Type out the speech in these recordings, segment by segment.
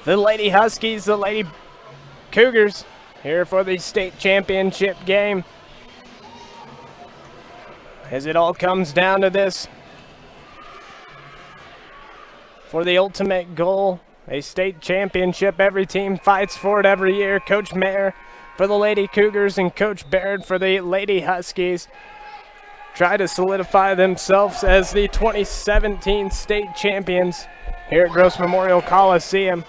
the Lady Huskies, the Lady Cougars, here for the state championship game. As it all comes down to this, for the ultimate goal, a state championship. Every team fights for it every year. Coach Mayer for the Lady Cougars and Coach Baird for the Lady Huskies try to solidify themselves as the 2017 state champions here at Gross Memorial Coliseum.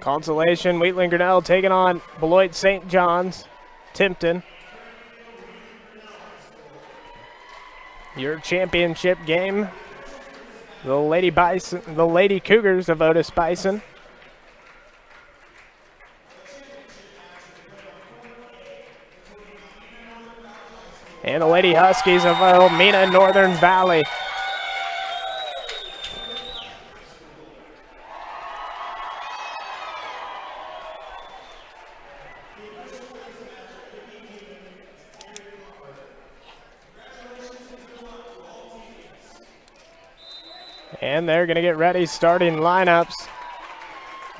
Consolation, Wheatland Grinnell taking on Beloit St. John's, Timpton. Your championship game, the Lady Cougars of Otis-Bison. And the Lady Huskies of Elmina Northern Valley. And they're going to get ready, starting lineups.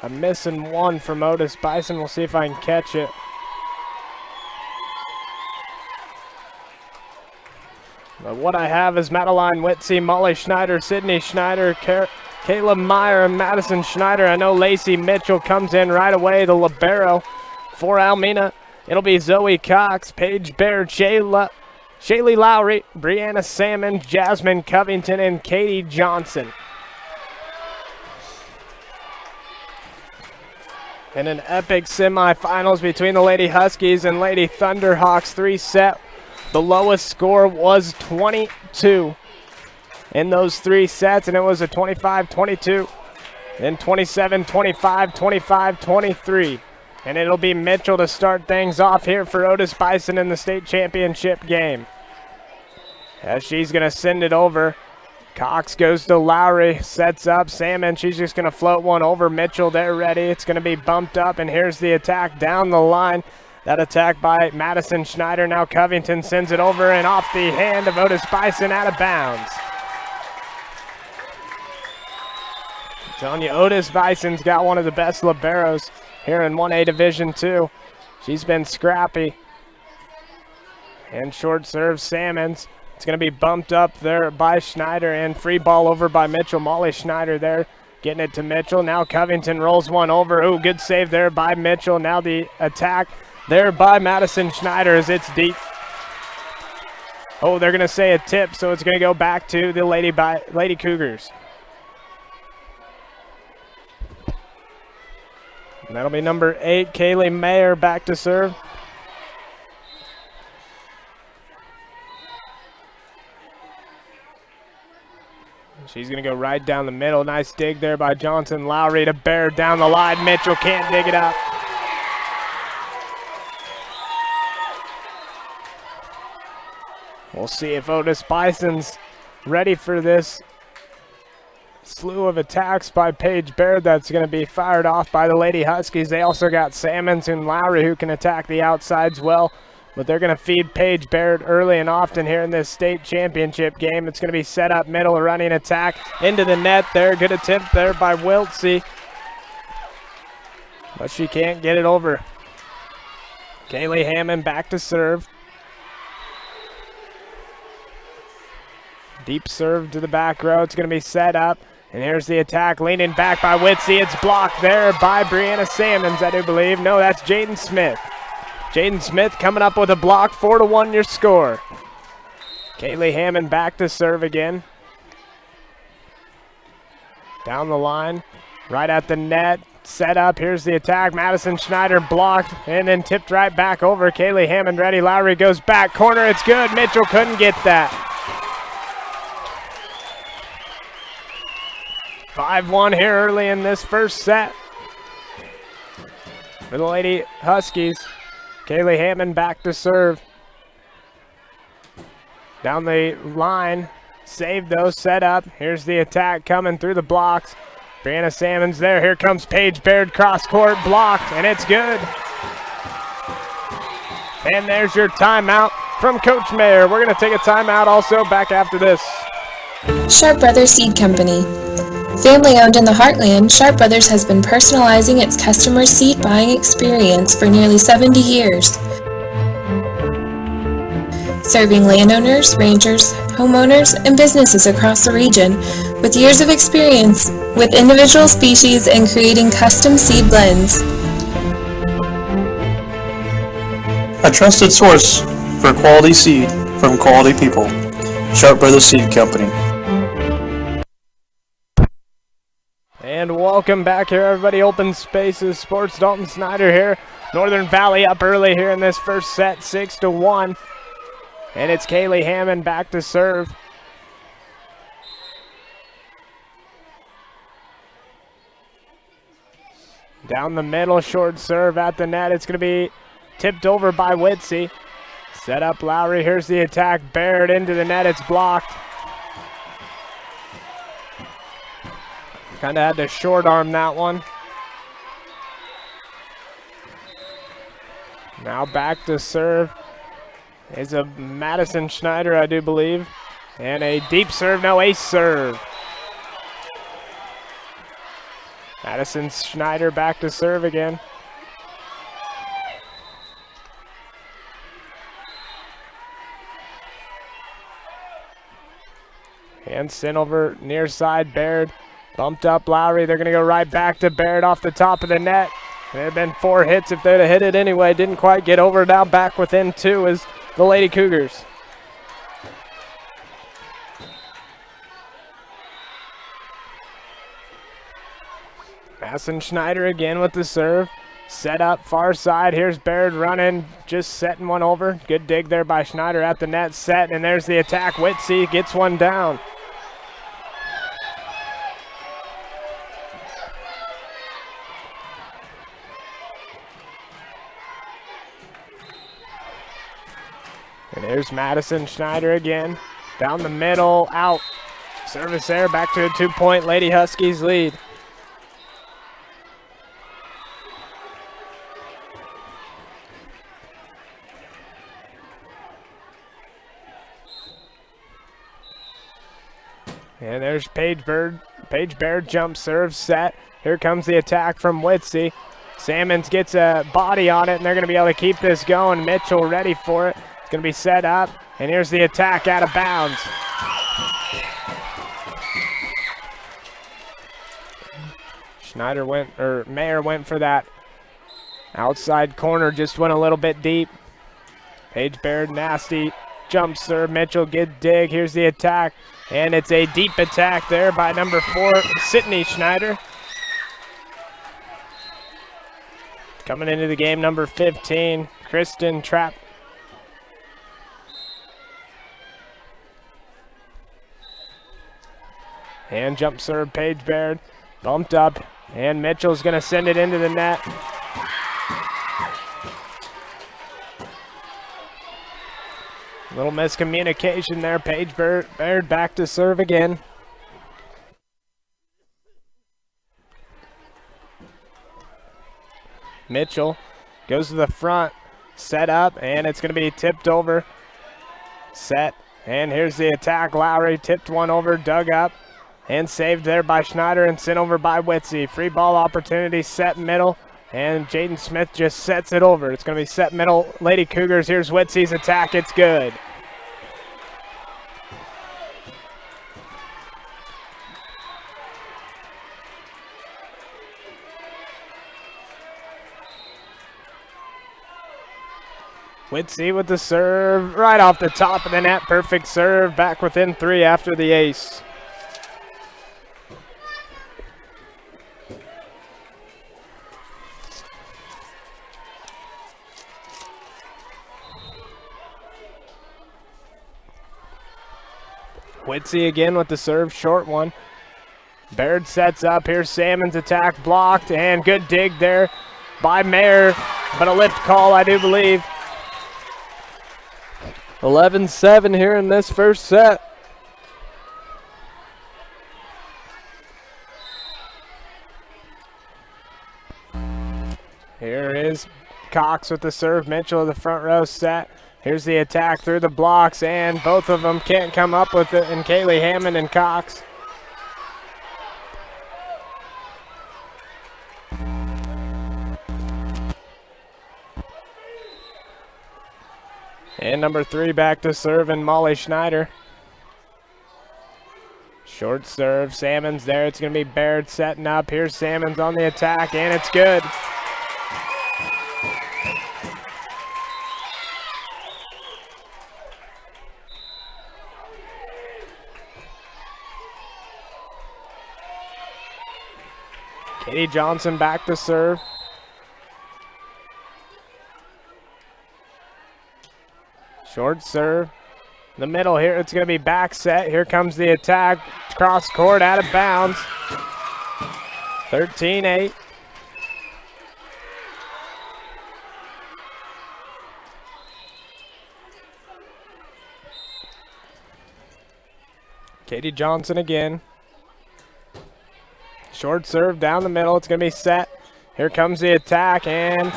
I'm missing one from Otis-Bison. We'll see if I can catch it. But what I have is Madeline Whitsey, Molly Schneider, Sydney Schneider, Kayla Meyer, and Madison Schneider. I know Lacey Mitchell comes in right away, the libero for Almena. It'll be Zoe Cox, Paige Baird, Shaylee Lowry, Brianna Salmon, Jasmine Covington, and Katie Johnson. In an epic semifinals between the Lady Huskies and Lady Thunderhawks, 3-set. The lowest score was 22 in those 3 sets, and it was a 25-22, then 27-25, 25-23. And it'll be Mitchell to start things off here for Otis-Bison in the state championship game. As she's going to send it over. Cox goes to Lowry, sets up Salmon. She's just going to float one over Mitchell. They're ready. It's going to be bumped up, and here's the attack down the line. That attack by Madison Schneider. Now Covington sends it over and off the hand of Otis-Bison, out of bounds. I'm telling you, Otis-Bison's got one of the best liberos here in 1A Division II. She's been scrappy. And short serve Salmons. It's going to be bumped up there by Schneider, and free ball over by Mitchell. Molly Schneider there getting it to Mitchell. Now Covington rolls one over. Ooh, good save there by Mitchell. Now the attack there by Madison Schneider as it's deep. Oh, they're going to say a tip, so it's going to go back to the Lady Cougars. And that'll be number 8, Kaylee Mayer, back to serve. She's going to go right down the middle. Nice dig there by Johnson. Lowry to Baird down the line. Mitchell can't dig it up. We'll see if Otis-Bison's ready for this slew of attacks by Paige Baird that's going to be fired off by the Lady Huskies. They also got Salmons and Lowry who can attack the outsides well, but they're going to feed Paige Baird early and often here in this state championship game. It's going to be set up middle, a running attack into the net there. Good attempt there by Wiltsey, but she can't get it over. Kaylee Hammond back to serve. Deep serve to the back row. It's going to be set up. And here's the attack, leaning back by Whitsey. It's blocked there by Brianna Salmons, I do believe. No, that's Jaden Smith. Jaden Smith coming up with a block. 4-1 your score. Kaylee Hammond back to serve again. Down the line, right at the net. Set up. Here's the attack. Madison Schneider blocked and then tipped right back over. Kaylee Hammond ready. Lowry goes back. Corner. It's good. Mitchell couldn't get that. 5-1 here early in this first set for the Lady Huskies. Kaylee Hammond back to serve. Down the line. Saved though. Set up. Here's the attack coming through the blocks. Brianna Salmon's there. Here comes Paige Baird. Cross court. Blocked. And it's good. And there's your timeout from Coach Mayer. We're going to take a timeout also, back after this. Sharp Brothers Seed Company. Family owned in the Heartland, Sharp Brothers has been personalizing its customer seed buying experience for nearly 70 years. Serving landowners, ranchers, homeowners, and businesses across the region with years of experience with individual species and creating custom seed blends. A trusted source for quality seed from quality people. Sharp Brothers Seed Company. And welcome back here, everybody. Open Spaces Sports. Dalton Snyder here. Northern Valley up early here in this first set, 6-1. And it's Kaylee Hammond back to serve. Down the middle, short serve at the net. It's going to be tipped over by Witsy. Set up Lowry. Here's the attack. Baird into the net. It's blocked. Kind of had to short arm that one. Now back to serve is a Madison Schneider, I do believe. And a deep serve, no ace serve. Madison Schneider back to serve again. And sent over near side, Baird. Bumped up Lowry. They're going to go right back to Baird off the top of the net. There had been 4 hits if they'd have hit it anyway. Didn't quite get over. Now back within 2 is the Lady Cougars. Madison Schneider again with the serve. Set up far side. Here's Baird running, just setting one over. Good dig there by Schneider at the net, set, and there's the attack. Witsy gets one down. And there's Madison Schneider again. Down the middle, out. Service there, back to a 2-point Lady Huskies lead. And there's Paige Baird jump serve set. Here comes the attack from Witsy. Salmons gets a body on it, and they're going to be able to keep this going. Mitchell ready for it. It's going to be set up, and here's the attack out of bounds. Mayer went for that outside corner, just went a little bit deep. Paige Baird, nasty jump serve. Mitchell, good dig. Here's the attack, and it's a deep attack there by number 4, Sydney Schneider. Coming into the game, number 15, Kristen Trapp. And jump serve, Paige Baird, bumped up, and Mitchell's going to send it into the net. Little miscommunication there. Paige Baird back to serve again. Mitchell goes to the front, set up, and it's going to be tipped over. Set, and here's the attack. Lowry tipped one over, dug up, and saved there by Schneider and sent over by Witsy. Free ball opportunity, set middle, and Jaden Smith just sets it over. It's going to be set middle, Lady Cougars. Here's Witsy's attack. It's good. Witsy with the serve right off the top of the net. Perfect serve. Back within 3 after the ace. Witsy again with the serve, short one. Baird sets up. Here's Salmon's attack, blocked, and good dig there by Mayer, but a lift call, I do believe. 11-7 here in this first set. Here is Cox with the serve. Mitchell of the front row set. Here's the attack through the blocks, and both of them can't come up with it, and Kaylee Hammond and Cox. And number 3 back to serve, and Molly Schneider. Short serve, Salmons there. It's going to be Baird setting up. Here's Salmons on the attack, and it's good. Katie Johnson back to serve. Short serve. The middle here, it's going to be back set. Here comes the attack. Cross court, out of bounds. 13-8. Katie Johnson again. Short serve down the middle. It's going to be set. Here comes the attack, and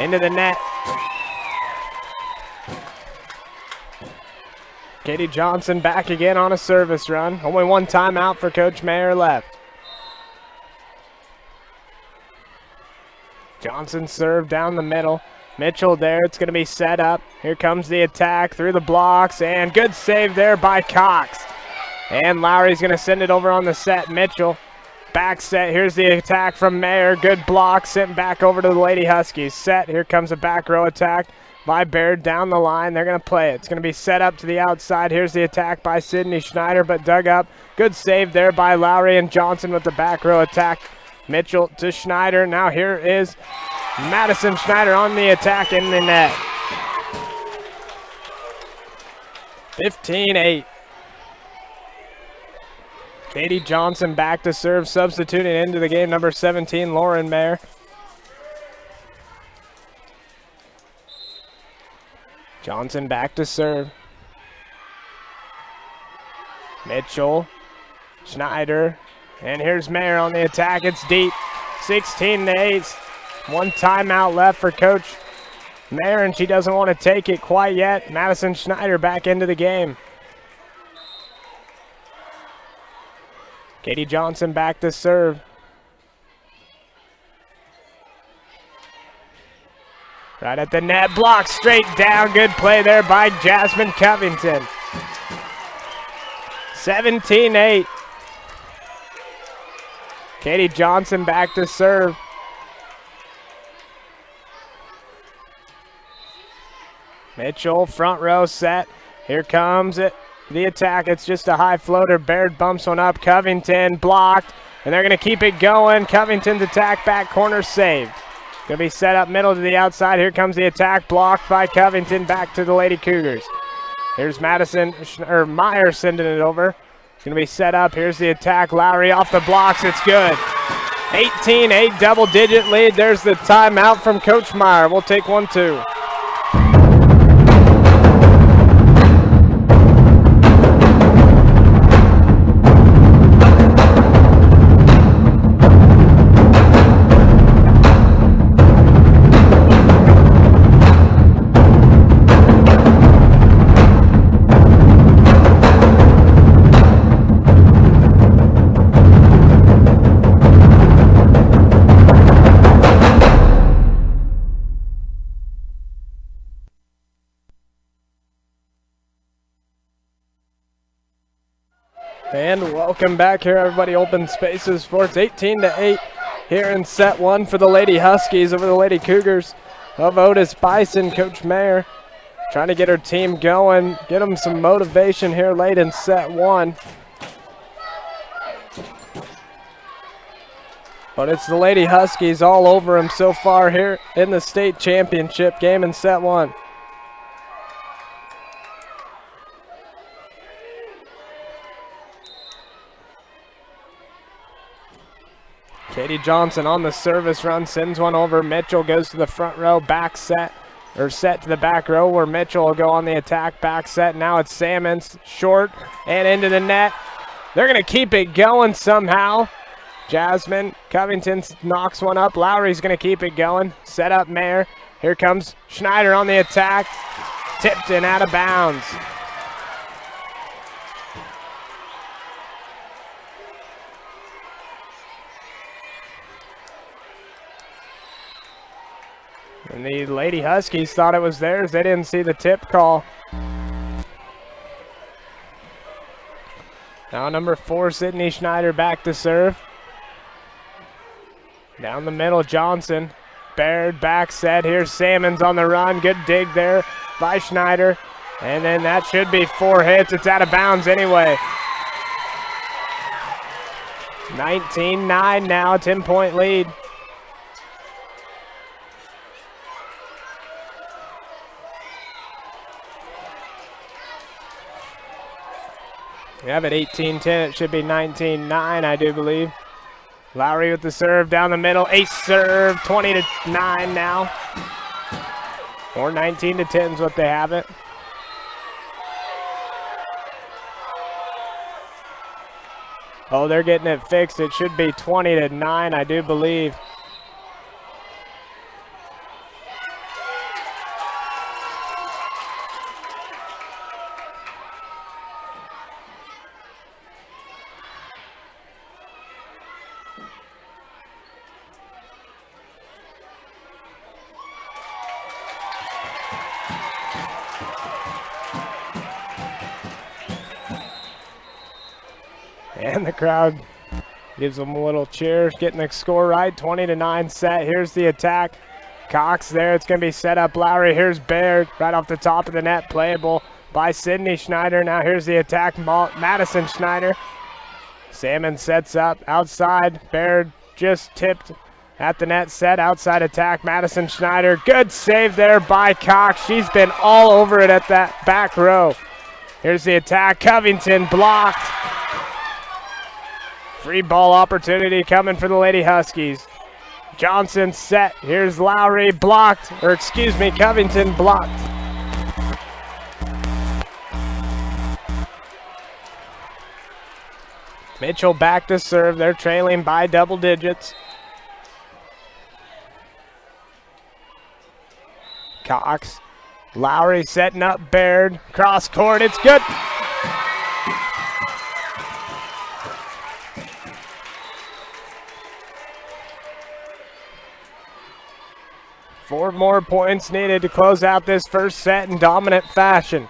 into the net. Katie Johnson back again on a service run. Only one timeout for Coach Mayer left. Johnson serve down the middle. Mitchell there. It's going to be set up. Here comes the attack through the blocks, and good save there by Cox. And Lowry's going to send it over on the set. Mitchell back set. Here's the attack from Mayer. Good block. Sent back over to the Lady Huskies. Set. Here comes a back row attack by Baird down the line. They're going to play it. It's going to be set up to the outside. Here's the attack by Sydney Schneider, but dug up. Good save there by Lowry, and Johnson with the back row attack. Mitchell to Schneider. Now here is Madison Schneider on the attack in the net. 15-8. Katie Johnson back to serve, substituting into the game, number 17, Lauren Mayer. Johnson back to serve. Mitchell, Schneider, and here's Mayer on the attack. It's deep, 16-8. One timeout left for Coach Mayer, and she doesn't want to take it quite yet. Madison Schneider back into the game. Katie Johnson back to serve. Right at the net, block straight down. Good play there by Jasmine Covington. 17-8. Katie Johnson back to serve. Mitchell, front row set. Here comes it. The attack, it's just a high floater. Baird bumps one up. Covington blocked, and they're going to keep it going. Covington's attack, back corner saved. Going to be set up middle to the outside. Here comes the attack, blocked by Covington, back to the Lady Cougars. Here's Meyer sending it over. It's going to be set up. Here's the attack. Lowry off the blocks. It's good. 18-8, double-digit lead. There's the timeout from Coach Meyer. We'll take 1-2. And welcome back here, everybody. Open Spaces Sports, 18-8 here in set one for the Lady Huskies over the Lady Cougars of Otis-Bison. Coach Mayer trying to get her team going, get them some motivation here late in set one. But it's the Lady Huskies all over them so far here in the state championship game in set one. Katie Johnson on the service run, sends one over. Mitchell goes to the front row, back set, or set to the back row where Mitchell will go on the attack, back set. Now it's Salmons, short and into the net. They're going to keep it going somehow. Jasmine Covington knocks one up. Lowry's going to keep it going. Set up Mayer. Here comes Schneider on the attack. tipped and out of bounds. And the Lady Huskies thought it was theirs. They didn't see the tip call. Now number 4, Sydney Schneider back to serve. Down the middle, Johnson. Baird back set. Here's Salmons on the run. Good dig there by Schneider. And then that should be 4 hits. It's out of bounds anyway. 19-9 now, 10-point lead. We have it 18-10. It should be 19-9, I do believe. Lowry with the serve down the middle. Ace serve, 20-9 now. Or 19-10 is what they have it. Oh, they're getting it fixed. It should be 20-9, I do believe. And the crowd gives them a little cheer, getting the score right. 20-9 set. Here's the attack. Cox there. It's going to be set up. Lowry. Here's Baird right off the top of the net. Playable by Sydney Schneider. Now here's the attack. Madison Schneider. Salmon sets up outside. Baird just tipped at the net. Set outside attack. Madison Schneider. Good save there by Cox. She's been all over it at that back row. Here's the attack. Covington blocked. Free ball opportunity coming for the Lady Huskies. Johnson set. Here's Lowry blocked, or excuse me, Covington blocked. Mitchell back to serve. They're trailing by double digits. Cox. Lowry setting up Baird. Cross court. It's good. Four more points needed to close out this first set in dominant fashion.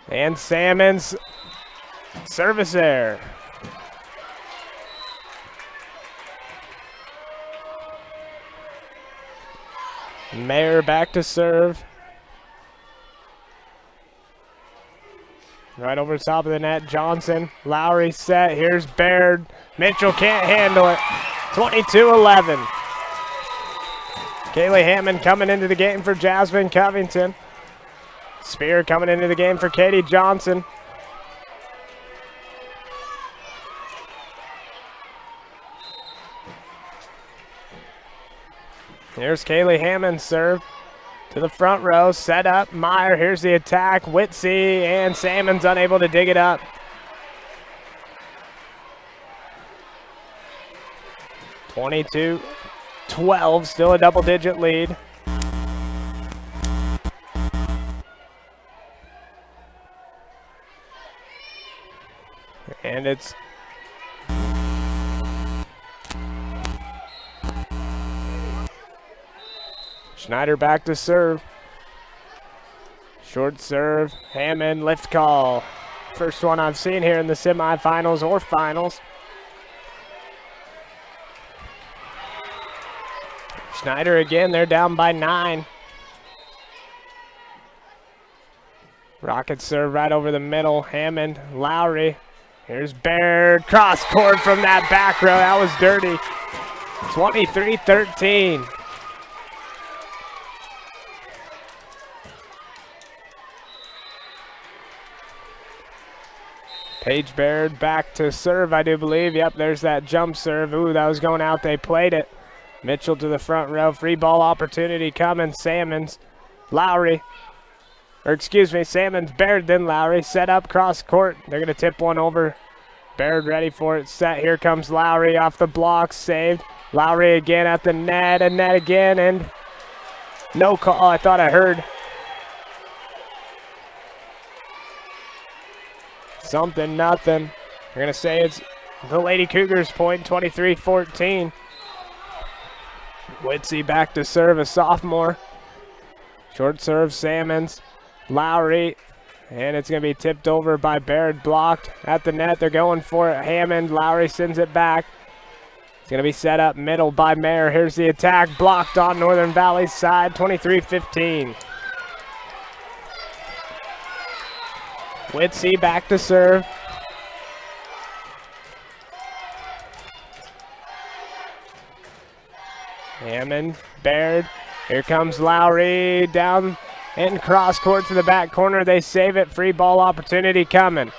And Salmon's service error. Mayer back to serve. Right over the top of the net, Johnson. Lowry set. Here's Baird. Mitchell can't handle it. 22-11. Kaylee Hammond coming into the game for Jasmine Covington. Spear coming into the game for Katie Johnson. Here's Kaylee Hammond serve to the front row. Set up. Meyer. Here's the attack. Whitsey and Salmon's unable to dig it up. (22-12), still a double-digit lead. And it's Schneider back to serve. Short serve. Hammond lift call. First one I've seen here in the semifinals or finals. Schneider again, they're down by 9. Rocket serve right over the middle. Hammond, Lowry. Here's Baird. Cross court from that back row. That was dirty. 23-13. Paige Baird back to serve, I do believe. Yep, there's that jump serve. Ooh, that was going out. They played it. Mitchell to the front row. Free ball opportunity coming. Salmons. Lowry. Or excuse me, Salmons, Baird, then Lowry. Set up cross court. They're going to tip one over. Baird ready for it. Set. Here comes Lowry off the block. Saved. Lowry again at the net. And net again. And No call. I thought I heard something, nothing. We're going to say it's the Lady Cougars point, 23-14. Witsy back to serve, a sophomore. Short serve, Salmons. Lowry, and it's going to be tipped over by Baird, blocked at the net. They're going for it. Hammond, Lowry sends it back. It's going to be set up middle by Mayer. Here's the attack, blocked on Northern Valley's side, 23-15. Witsy back to serve. Hammond, Baird. Here comes Lowry down and cross court to the back corner. They save it. Free ball opportunity coming.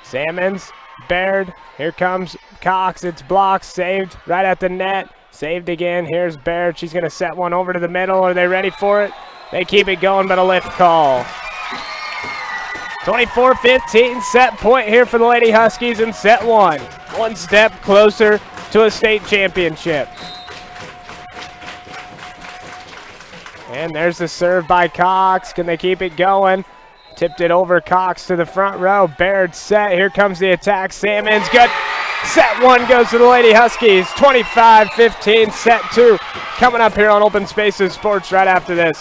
Salmons, Baird. Here comes Cox. It's blocked, saved right at the net. Saved again. Here's Baird. She's going to set one over to the middle. Are they ready for it? They keep it going, but a lift call. 24-15, set point here for the Lady Huskies in set one. One step closer to a state championship. And there's the serve by Cox. Can they keep it going? Tipped it over. Cox to the front row. Baird set. Here comes the attack. Salmon's good. Set one goes to the Lady Huskies. 25-15, set two. Coming up here on Open Spaces Sports right after this.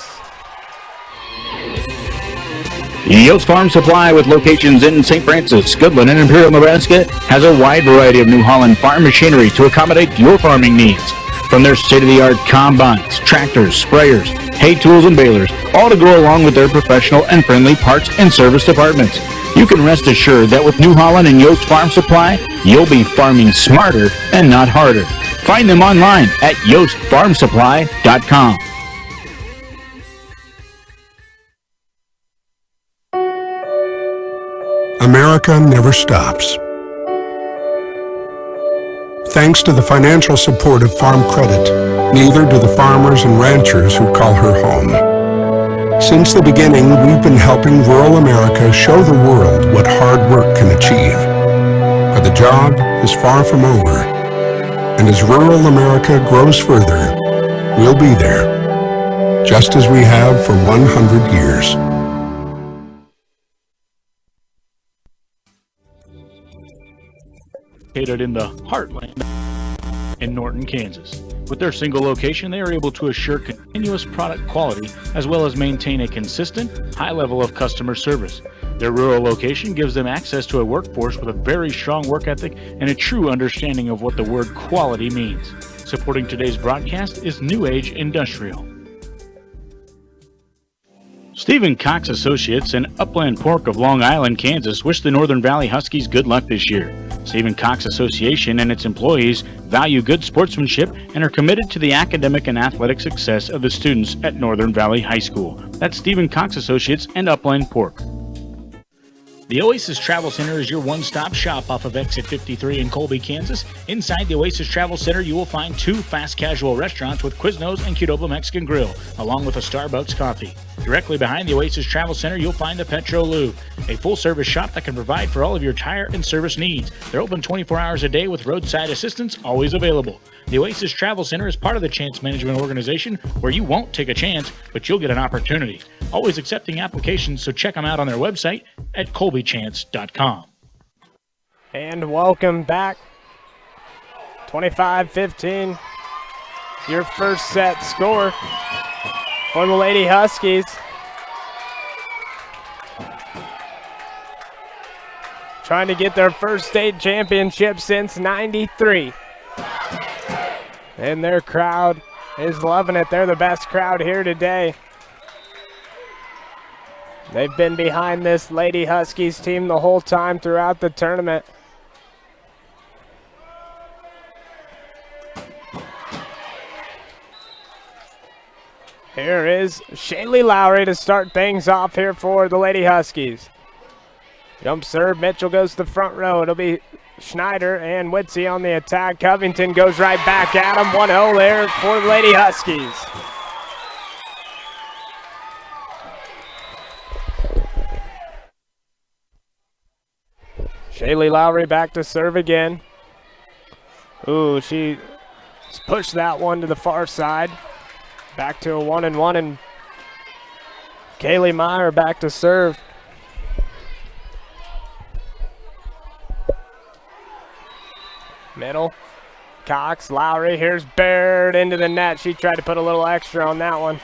Yost Farm Supply, with locations in St. Francis, Goodland, and Imperial, Nebraska, has a wide variety of New Holland farm machinery to accommodate your farming needs. From their state-of-the-art combines, tractors, sprayers, hay tools, and balers, all to go along with their professional and friendly parts and service departments. You can rest assured that with New Holland and Yost Farm Supply, you'll be farming smarter and not harder. Find them online at yostfarmsupply.com. America never stops. Thanks to the financial support of Farm Credit, neither do the farmers and ranchers who call her home. Since the beginning, we've been helping rural America show the world what hard work can achieve. But the job is far from over. And as rural America grows further, we'll be there, just as we have for 100 years. Located in the heartland in Norton, Kansas. With their single location, they are able to assure continuous product quality as well as maintain a consistent, high level of customer service. Their rural location gives them access to a workforce with a very strong work ethic and a true understanding of what the word quality means. Supporting today's broadcast is New Age Industrial. Stephen Cox Associates and Upland Pork of Long Island, Kansas wish the Northern Valley Huskies good luck this year. Stephen Cox Association and its employees value good sportsmanship and are committed to the academic and athletic success of the students at Northern Valley High School. That's Stephen Cox Associates and Upland Pork. The Oasis Travel Center is your one-stop shop off of Exit 53 in Colby, Kansas. Inside the Oasis Travel Center, you will find two fast casual restaurants with Quiznos and Qdoba Mexican Grill, along with a Starbucks coffee. Directly behind the Oasis Travel Center, you'll find the Petro Lube, a full-service shop that can provide for all of your tire and service needs. They're open 24 hours a day with roadside assistance always available. The Oasis Travel Center is part of the Chance Management Organization, where you won't take a chance, but you'll get an opportunity. Always accepting applications, so check them out on their website at colbychance.com. And welcome back. 25-15. Your first set score for the Lady Huskies. Trying to get their first state championship since '93. And their crowd is loving it. They're the best crowd here today. They've been behind this Lady Huskies team the whole time throughout the tournament. Here is Shaylee Lowry to start things off here for the Lady Huskies. Jump serve, Mitchell goes to the front row. It'll be Schneider and Witsy on the attack. Covington goes right back at him. 1-0 there for the Lady Huskies. Shaylee Lowry back to serve again. Ooh, she pushed that one to the far side. Back to a 1-1, and Kaylee Meyer back to serve. Middle. Cox, Lowry, here's Baird into the net. She tried to put a little extra on that one.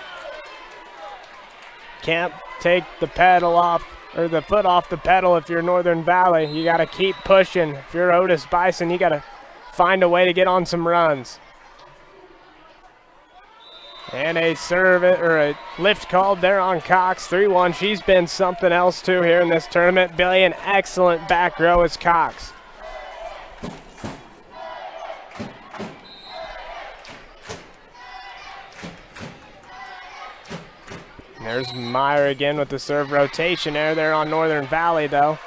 Can't take the pedal off, or the foot off the pedal if you're Northern Valley. You got to keep pushing. If you're Otis-Bison, you got to find a way to get on some runs. And a serve, or a lift called there on Cox, 3-1. She's been something else too here in this tournament. Billy, an excellent back row is Cox. There's Meyer again with the serve rotation there on Northern Valley though.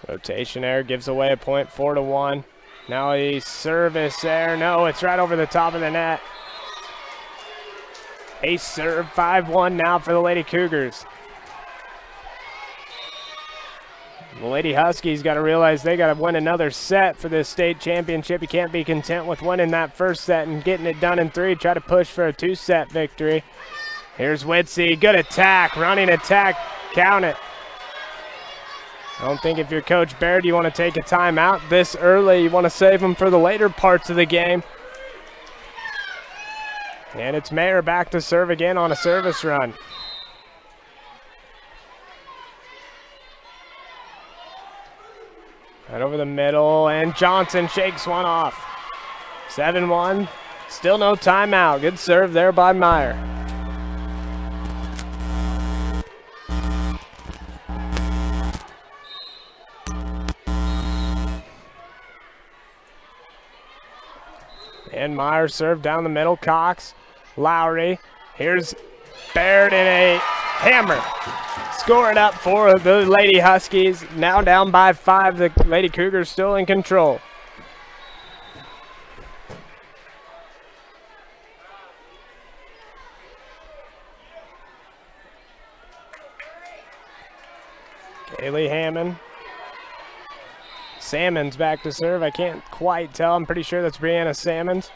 Rotation there gives away a point, 4-1. Now a service there. No, it's right over the top of the net. A serve, 5-1 now for the Lady Cougars. The Lady Huskies got to realize they got to win another set for this state championship. You can't be content with winning that first set and getting it done in 3. Try to push for a 2-set victory. Here's Witsy, good attack, running attack, count it. I don't think if you're Coach Baird, you want to take a timeout this early. You want to save them for the later parts of the game. And it's Mayer back to serve again on a service run. Right over the middle, and Johnson shakes one off. 7-1, still no timeout. Good serve there by Meyer. And Meyer served down the middle. Cox, Lowry. Here's Baird in a hammer. Score it up for the Lady Huskies. Now down by 5. The Lady Cougars still in control. Kaylee Hammond. Salmons back to serve. I can't quite tell. I'm pretty sure that's Brianna Salmons.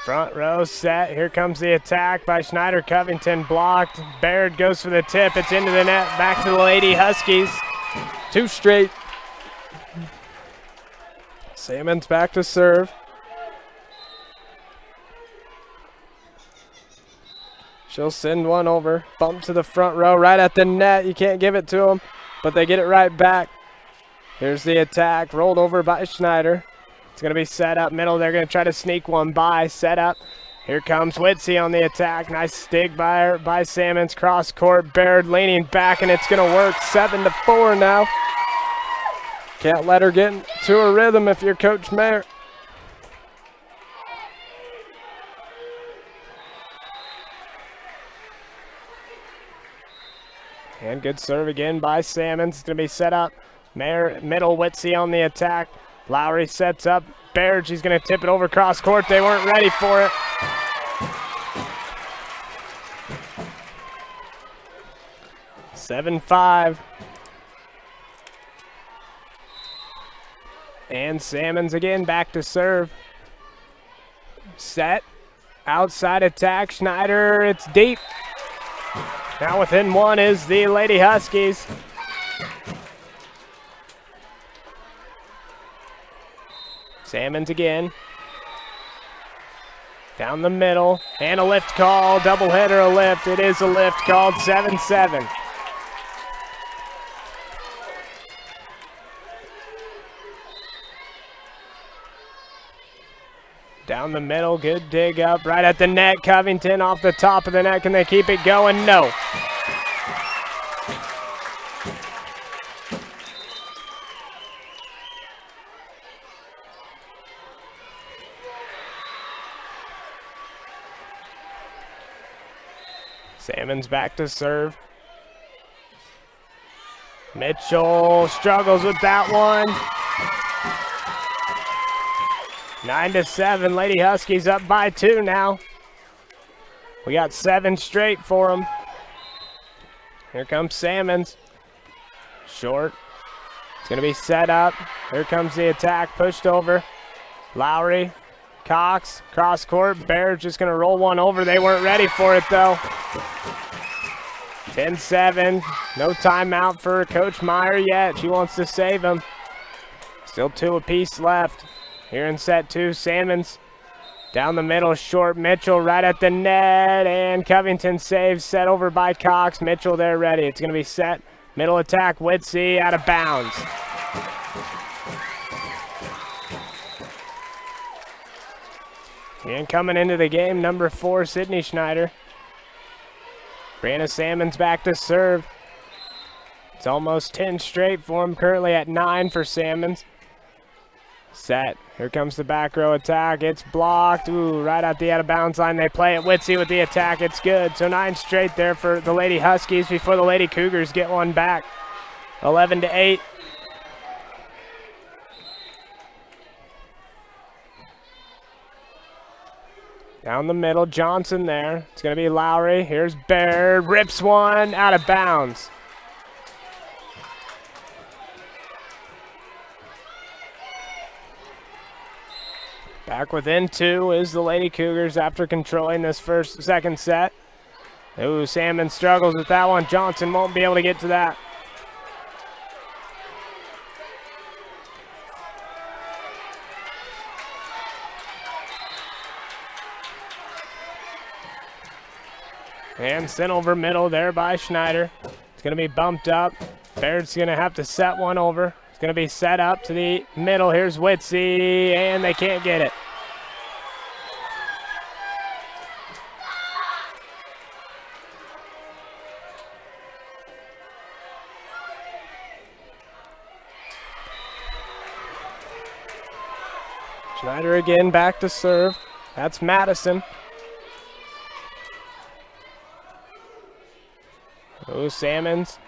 Front row set. Here comes the attack by Schneider. Covington blocked. Baird goes for the tip. It's into the net. Back to the Lady Huskies. 2 straight. Salmons back to serve. She'll send one over. Bump to the front row. Right at the net. You can't give it to them, but they get it right back. Here's the attack, rolled over by Schneider. It's going to be set up middle. They're going to try to sneak one by, set up. Here comes Witsy on the attack. Nice stick by Salmons, cross court. Baird leaning back, and it's going to work. 7-4 now. Can't let her get into a rhythm if you're Coach Mayer. And good serve again by Salmons. It's going to be set up. Mayer, middle, Witsy on the attack. Lowry sets up. Baird, she's going to tip it over cross court. They weren't ready for it. Seven, 5. And Salmons again back to serve. Set. Outside attack. Schneider, it's deep. Now within 1 is the Lady Huskies. Salmons again. Down the middle. And a lift call. Double header, a lift. It is a lift called. 7-7. Down the middle. Good dig up. Right at the net. Covington off the top of the net. Can they keep it going? No. Salmons back to serve. Mitchell struggles with that one. 9-7. Lady Huskies up by 2 now. We got 7 straight for them. Here comes Salmons. Short. It's going to be set up. Here comes the attack, pushed over. Lowry, Cox, cross court. Bears just going to roll one over. They weren't ready for it, though. 10-7. No timeout for Coach Meyer yet. She wants to save him. Still 2 apiece left. Here in set 2, Salmons down the middle, short. Mitchell right at the net, and Covington saves, set over by Cox. Mitchell there ready. It's going to be set. Middle attack, Witsy out of bounds. And coming into the game, number 4, Sydney Schneider. Brianna Salmons back to serve. It's almost 10 straight for him, currently at 9 for Salmons. Set. Here comes the back row attack. It's blocked. Ooh, right at the out-of-bounds line. They play it. Witsy with the attack. It's good. So 9 straight there for the Lady Huskies before the Lady Cougars get one back. 11-8. Down the middle, Johnson there. It's going to be Lowry. Here's Baird. Rips one out of bounds. Back within 2 is the Lady Cougars after controlling this second set. Ooh, Salmon struggles with that one. Johnson won't be able to get to that. And sent over middle there by Schneider. It's going to be bumped up. Baird's going to have to set one over. It's going to be set up to the middle. Here's Witsy, and they can't get it. Schneider again back to serve. That's Madison. Oh, Salmons.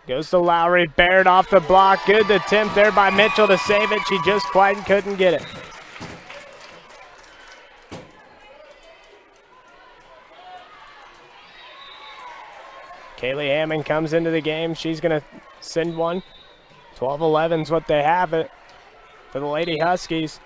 Goes to Lowry. Baird off the block. Good attempt there by Mitchell to save it. She just quite couldn't get it. Kaylee Hammond comes into the game. She's going to send one. 12-11 is what they have it for the Lady Huskies.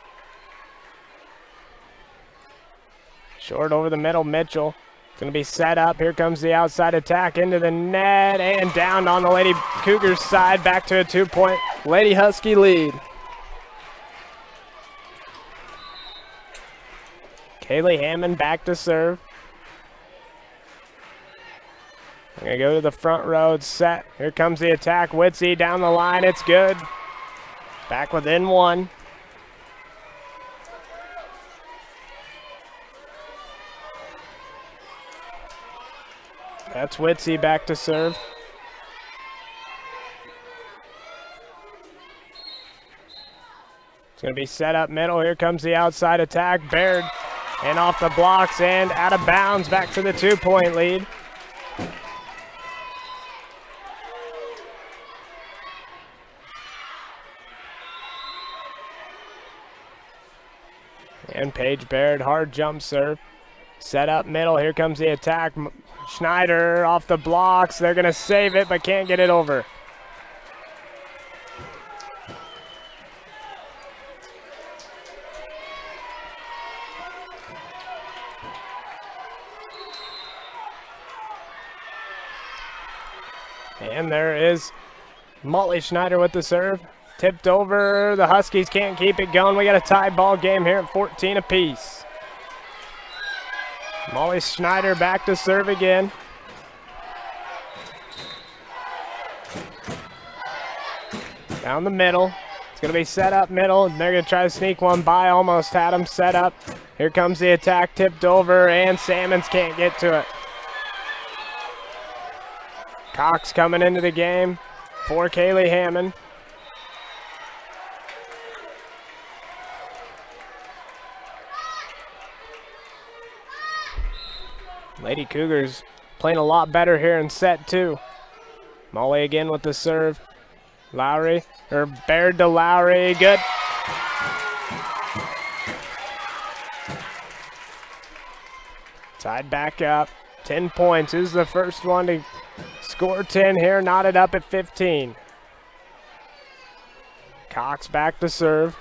Short over the middle, Mitchell. It's going to be set up. Here comes the outside attack into the net and down on the Lady Cougars side. Back to a 2-point Lady Husky lead. Kaylee Hammond back to serve. We're going to go to the front row. It's set. Here comes the attack. Witsy down the line. It's good. Back within 1. That's Witsy back to serve. It's going to be set up middle. Here comes the outside attack. Baird and off the blocks and out of bounds. Back to the 2-point lead. And Paige Baird, hard jump serve. Set up middle. Here comes the attack. Schneider off the blocks. They're going to save it, but can't get it over. And there is Molly Schneider with the serve. Tipped over. The Huskies can't keep it going. We got a tie ball game here at 14 apiece. Molly Schneider back to serve again. Down the middle. It's going to be set up middle. They're going to try to sneak one by. Almost had him set up. Here comes the attack. Tipped over, and Salmons can't get to it. Cox coming into the game for Kaylee Hammond. Lady Cougars playing a lot better here in set 2. Molly again with the serve. Lowry, or Baird to Lowry, good. Tied back up, 10 points. Who's the first one to score? score 10 here, knotted up at 15. Cox back to serve.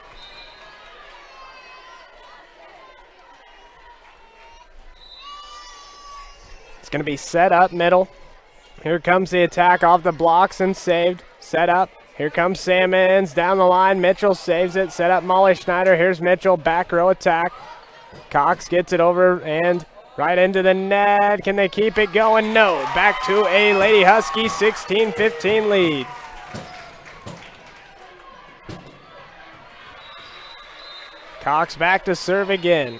It's going to be set up middle. Here comes the attack off the blocks and saved. Set up. Here comes Sammons down the line. Mitchell saves it. Set up Molly Schneider. Here's Mitchell. Back row attack. Cox gets it over and right into the net. Can they keep it going? No. Back to a Lady Husky 16-15 lead. Cox back to serve again.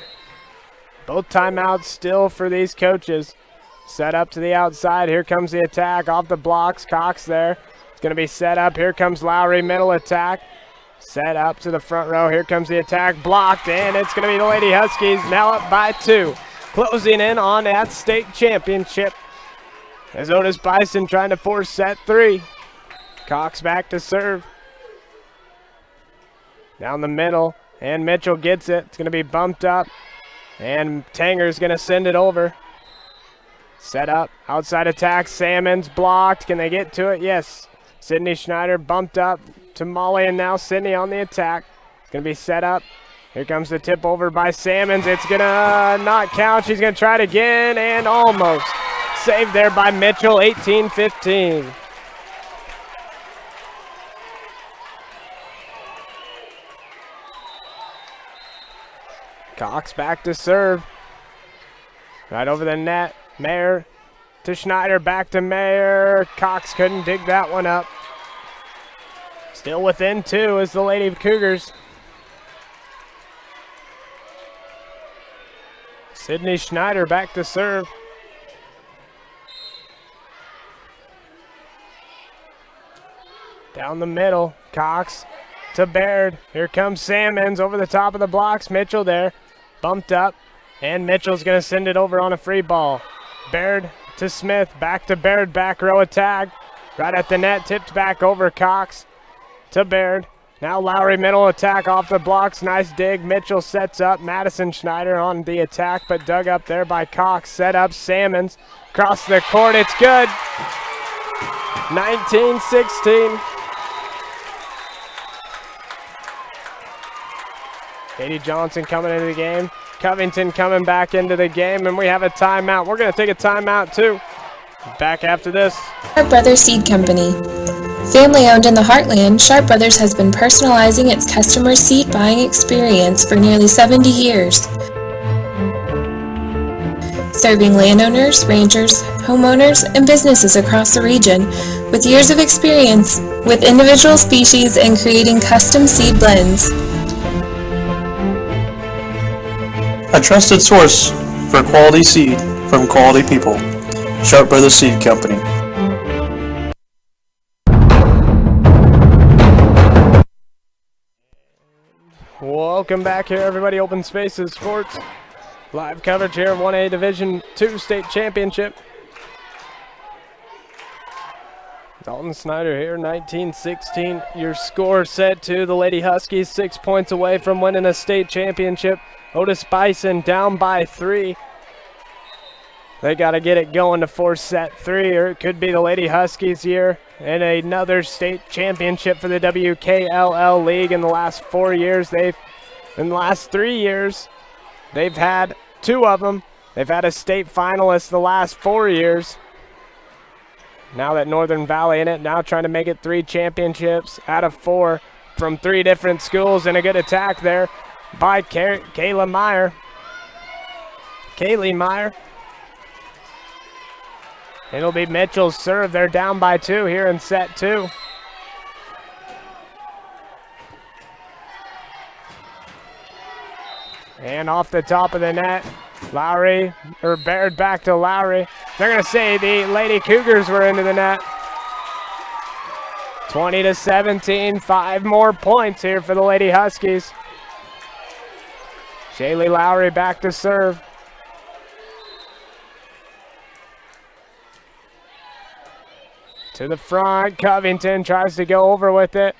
Both timeouts still for these coaches. Set up to the outside. Here comes the attack off the blocks. Cox there. It's going to be set up. Here comes Lowry, middle attack. Set up to the front row. Here comes the attack. Blocked, and it's going to be the Lady Huskies now up by 2. Closing in on that state championship as Otis-Bison trying to force set 3. Cox back to serve. Down the middle, and Mitchell gets it. It's going to be bumped up, and Tanger's going to send it over. Set up, outside attack, Sammons blocked. Can they get to it? Yes. Sydney Schneider bumped up to Molly, and now Sydney on the attack. It's going to be set up. Here comes the tip over by Sammons. It's going to not count. She's going to try it again, and almost. Saved there by Mitchell, 18-15. Cox back to serve. Right over the net. Mayer to Schneider, back to Mayer. Cox couldn't dig that one up. Still within 2 is the Lady Cougars. Sydney Schneider back to serve. Down the middle, Cox to Baird. Here comes Sammons over the top of the blocks. Mitchell there, bumped up, and Mitchell's going to send it over on a free ball. Baird to Smith, back to Baird, back row attack. Right at the net, tipped back over Cox to Baird. Now Lowry middle attack off the blocks, nice dig. Mitchell sets up, Madison Schneider on the attack, but dug up there by Cox. Set up, Sammons, across the court, it's good. 19-16. Katie Johnson coming into the game. Covington coming back into the game, and we have a timeout. We're going to take a timeout too. Back after this. Sharp Brothers Seed Company. Family owned in the Heartland, Sharp Brothers has been personalizing its customer seed buying experience for nearly 70 years. Serving landowners, rangers, homeowners, and businesses across the region with years of experience with individual species and creating custom seed blends. A trusted source for quality seed from quality people. Sharp Brothers Seed Company. Welcome back here, everybody. Open Spaces Sports. Live coverage here of 1A Division II State Championship. Dalton Snyder here, 19-16. Your score set to the Lady Huskies, 6 points away from winning a state championship. Otis-Bison down by 3. They got to get it going to force set 3, or it could be the Lady Huskies here in another state championship for the WKLL League. In the last 4 years, in the last 3 years, they've had 2 of them. They've had a state finalist the last 4 years. Now that Northern Valley in it, now trying to make it 3 championships out of 4 from 3 different schools, and a good attack there by Kaylee Meyer. It'll be Mitchell's serve. They're down by 2 here in set 2. And off the top of the net, Baird back to Lowry. They're going to say the Lady Cougars were into the net. 20-17, 5 more points here for the Lady Huskies. Shaylee Lowry back to serve. To the front, Covington tries to go over with it.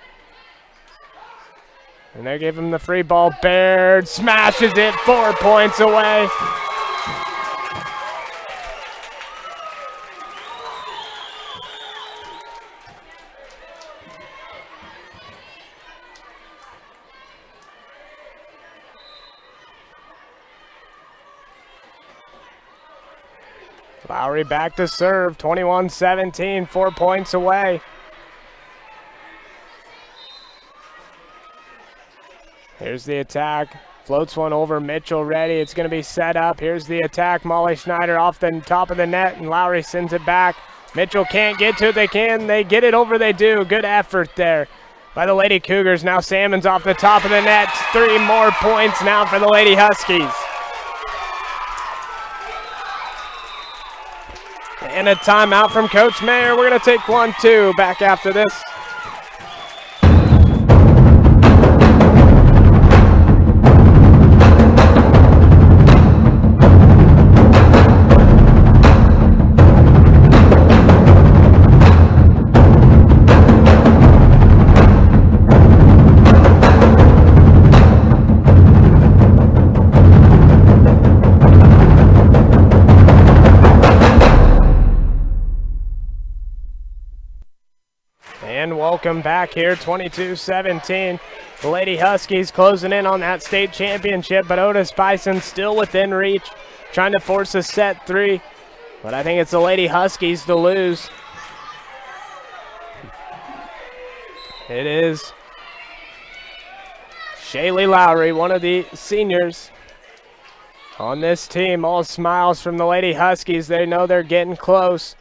And they give him the free ball. Baird smashes it, 4 points away. Lowry back to serve, 21-17, 4 points away. Here's the attack. Floats one over, Mitchell ready. It's going to be set up. Here's the attack. Molly Schneider off the top of the net, and Lowry sends it back. Mitchell can't get to it. They can. They get it over. They do. Good effort there by the Lady Cougars. Now Salmon's off the top of the net. 3 more points now for the Lady Huskies. And a timeout from Coach Mayer. We're going to take 1-2 back after this. And welcome back here, 22-17. The Lady Huskies closing in on that state championship, but Otis-Bison still within reach, trying to force a set 3. But I think it's the Lady Huskies to lose. It is Shaylee Lowry, one of the seniors on this team. All smiles from the Lady Huskies. They know they're getting close.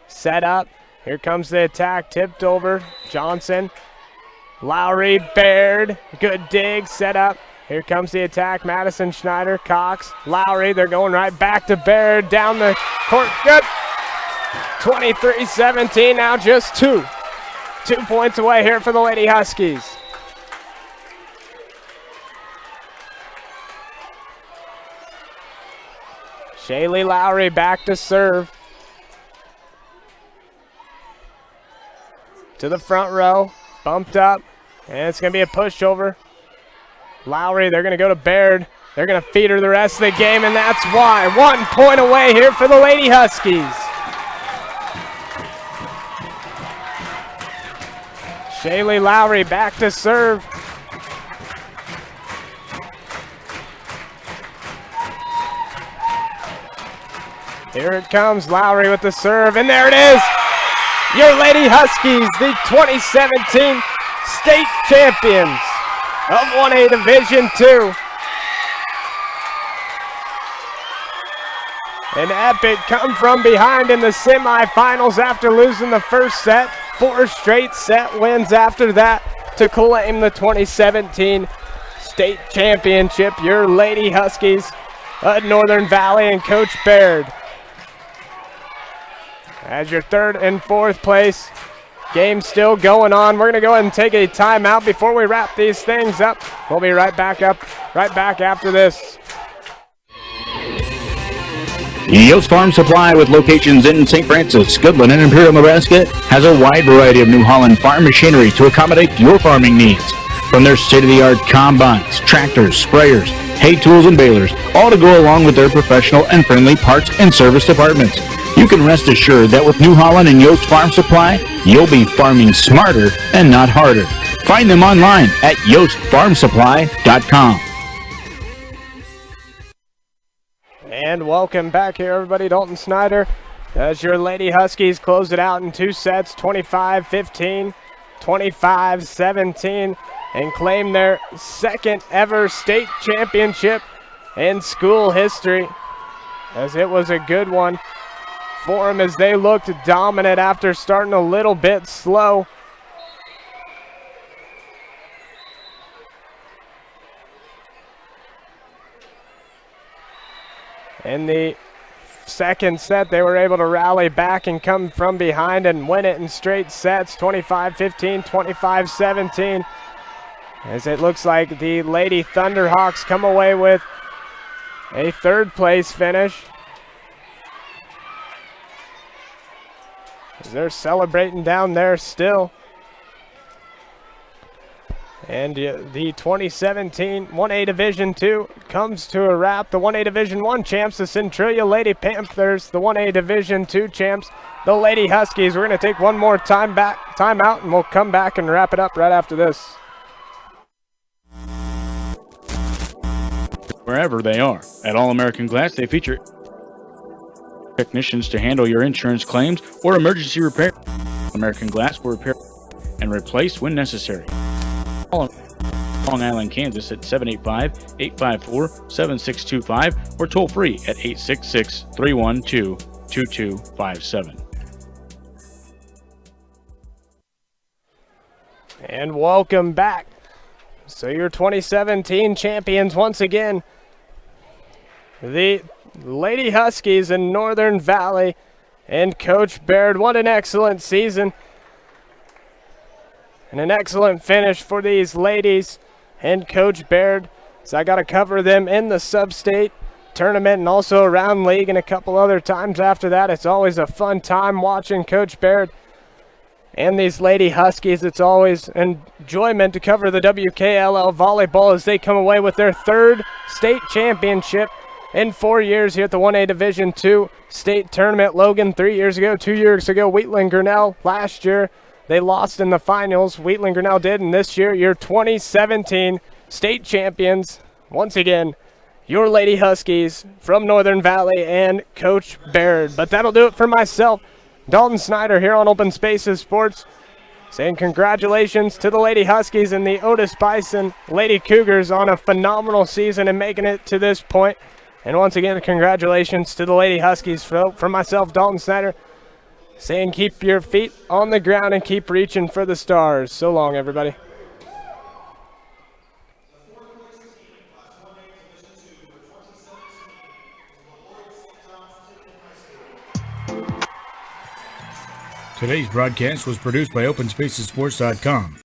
Set up. Here comes the attack, tipped over, Johnson, Lowry, Baird, good dig, set up. Here comes the attack, Madison Schneider, Cox, Lowry, they're going right back to Baird, down the court, good. 23-17, now just 2. 2 points away here for the Lady Huskies. Shaylee Lowry back to serve. To the front row, bumped up, and it's going to be a pushover. Lowry, they're going to go to Baird. They're going to feed her the rest of the game, and that's why. 1 point away here for the Lady Huskies. Shaylee Lowry back to serve. Here it comes, Lowry with the serve, and there it is. Your Lady Huskies, the 2017 state champions of 1A Division II. An epic come from behind in the semifinals after losing the first set. 4 straight set wins after that to claim the 2017 state championship. Your Lady Huskies at Northern Valley and Coach Baird. As your 3rd and 4th place, game still going on. We're going to go ahead and take a timeout before we wrap these things up. We'll be right back after this. Yost Farm Supply, with locations in St. Francis, Goodland, and Imperial, Nebraska, has a wide variety of New Holland farm machinery to accommodate your farming needs. From their state-of-the-art combines, tractors, sprayers, hay tools, and balers, all to go along with their professional and friendly parts and service departments. You can rest assured that with New Holland and Yost Farm Supply, you'll be farming smarter and not harder. Find them online at yostfarmsupply.com. And welcome back here, everybody. Dalton Snyder as your Lady Huskies close it out in 2 sets, 25-15, 25-17, and claim their 2nd ever state championship in school history, as it was a good one for them as they looked dominant after starting a little bit slow. In the 2nd set, they were able to rally back and come from behind and win it in straight sets, 25-15, 25-17, as it looks like the Lady Thunderhawks come away with a 3rd place finish. They're celebrating down there still. And the 2017 1A Division II comes to a wrap. The 1A Division I champs, the Centralia Lady Panthers. The 1A Division II champs, the Lady Huskies. We're going to take one more timeout, and we'll come back and wrap it up right after this. Wherever they are. At All-American Glass, they feature technicians to handle your insurance claims or emergency repair. American Glass will repair and replace when necessary. Call Long Island, Kansas at 785-854-7625 or toll free at 866-312-2257. And welcome back. So your 2017 champions once again, the Lady Huskies in Northern Valley, and Coach Baird. What an excellent season and an excellent finish for these ladies and Coach Baird. So I got to cover them in the sub-state tournament and also around league and a couple other times after that. It's always a fun time watching Coach Baird and these Lady Huskies. It's always enjoyment to cover the WKLL volleyball as they come away with their third state championship in 4 years here at the 1A Division II state tournament. Logan 3 years ago, 2 years ago, Wheatland-Grinnell last year. They lost in the finals, Wheatland-Grinnell did, and this year, your 2017 state champions, once again, your Lady Huskies from Northern Valley and Coach Baird. But that'll do it for myself, Dalton Snyder, here on Open Spaces Sports, saying congratulations to the Lady Huskies and the Otis-Bison Lady Cougars on a phenomenal season and making it to this point. And once again, congratulations to the Lady Huskies. From myself, Dalton Snyder, saying keep your feet on the ground and keep reaching for the stars. So long, everybody. Today's broadcast was produced by OpenSpacesSports.com.